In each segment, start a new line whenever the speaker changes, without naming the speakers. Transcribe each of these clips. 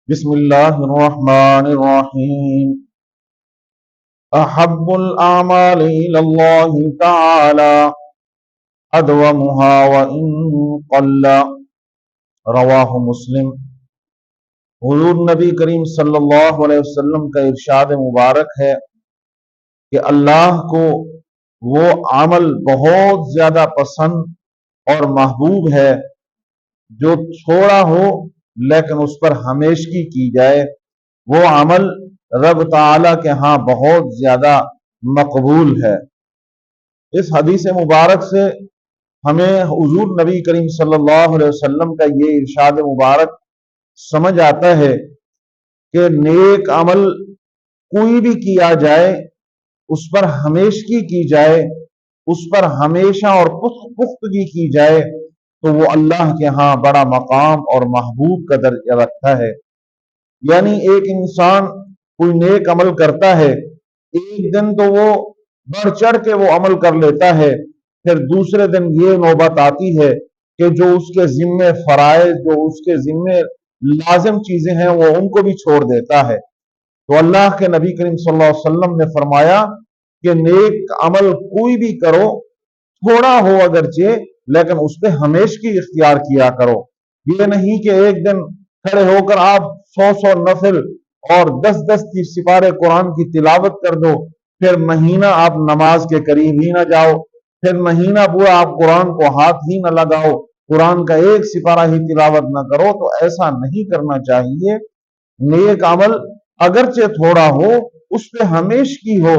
بسم اللہ الرحمن الرحیم احب الاعمال الى اللہ تعالی ادومها وان قل، رواہ مسلم۔ حضور نبی کریم صلی اللہ علیہ وسلم کا ارشاد مبارک ہے کہ اللہ کو وہ عمل بہت زیادہ پسند اور محبوب ہے جو تھوڑا ہو لیکن اس پر ہمیشگی کی جائے، وہ عمل رب تعالی کے ہاں بہت زیادہ مقبول ہے۔ اس حدیث مبارک سے ہمیں حضور نبی کریم صلی اللہ علیہ وسلم کا یہ ارشاد مبارک سمجھ آتا ہے کہ نیک عمل کوئی بھی کیا جائے، اس پر ہمیشگی کی جائے، اس پر ہمیشہ اور پختگی کی جائے تو وہ اللہ کے ہاں بڑا مقام اور محبوب کا درجہ رکھتا ہے۔ یعنی ایک انسان کوئی نیک عمل کرتا ہے، ایک دن تو وہ بڑھ چڑھ کے وہ عمل کر لیتا ہے، پھر دوسرے دن یہ نوبت آتی ہے کہ جو اس کے ذمے فرائض، جو اس کے ذمے لازم چیزیں ہیں وہ ان کو بھی چھوڑ دیتا ہے۔ تو اللہ کے نبی کریم صلی اللہ علیہ وسلم نے فرمایا کہ نیک عمل کوئی بھی کرو، تھوڑا ہو اگرچہ، لیکن اس پہ ہمیشگی اختیار کیا کرو۔ یہ نہیں کہ ایک دن کھڑے ہو کر آپ 100 نفل اور 10 سپارے قرآن کی تلاوت کر دو، پھر مہینہ آپ نماز کے قریب ہی نہ جاؤ، پھر مہینہ پورا آپ قرآن کو ہاتھ ہی نہ لگاؤ، قرآن کا ایک سپارہ ہی تلاوت نہ کرو۔ تو ایسا نہیں کرنا چاہیے۔ نیک عمل اگرچہ تھوڑا ہو، اس پہ ہمیشگی ہو،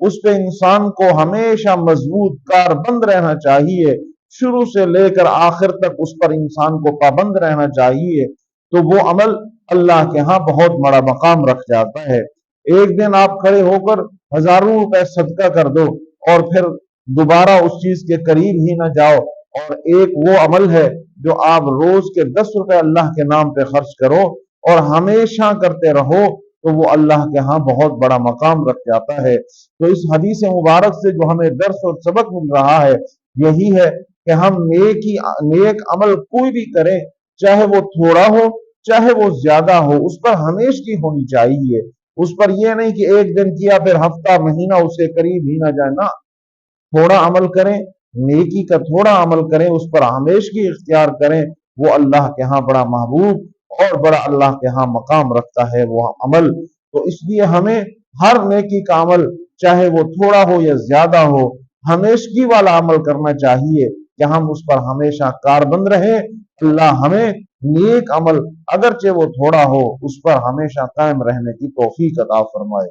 اس پہ انسان کو ہمیشہ مضبوط کاربند رہنا چاہیے، شروع سے لے کر آخر تک اس پر انسان کو پابند رہنا چاہیے، تو وہ عمل اللہ کے ہاں بہت بڑا مقام رکھ جاتا ہے۔ ایک دن آپ کھڑے ہو کر ہزاروں روپے صدقہ کر دو اور پھر دوبارہ اس چیز کے قریب ہی نہ جاؤ، اور ایک وہ عمل ہے جو آپ روز کے 10 روپے اللہ کے نام پہ خرچ کرو اور ہمیشہ کرتے رہو، تو وہ اللہ کے ہاں بہت بڑا مقام رکھ جاتا ہے۔ تو اس حدیث مبارک سے جو ہمیں درس اور سبق مل رہا ہے یہی ہے کہ ہم نیک عمل کوئی بھی کریں، چاہے وہ تھوڑا ہو چاہے وہ زیادہ ہو، اس پر ہمیشگی ہونی چاہیے۔ اس پر یہ نہیں کہ ایک دن کیا پھر ہفتہ مہینہ اس کے قریب ہی نہ جائے، نہ، تھوڑا عمل کریں، نیکی کا تھوڑا عمل کریں، اس پر ہمیشگی اختیار کریں، وہ اللہ کے ہاں بڑا محبوب اور بڑا اللہ کے ہاں مقام رکھتا ہے وہ عمل۔ تو اس لیے ہمیں ہر نیکی کا عمل چاہے وہ تھوڑا ہو یا زیادہ ہو، ہمیشگی والا عمل کرنا چاہیے کہ ہم اس پر ہمیشہ کاربند رہیں۔ اللہ ہمیں نیک عمل اگرچہ وہ تھوڑا ہو اس پر ہمیشہ قائم رہنے کی توفیق عطا فرمائے۔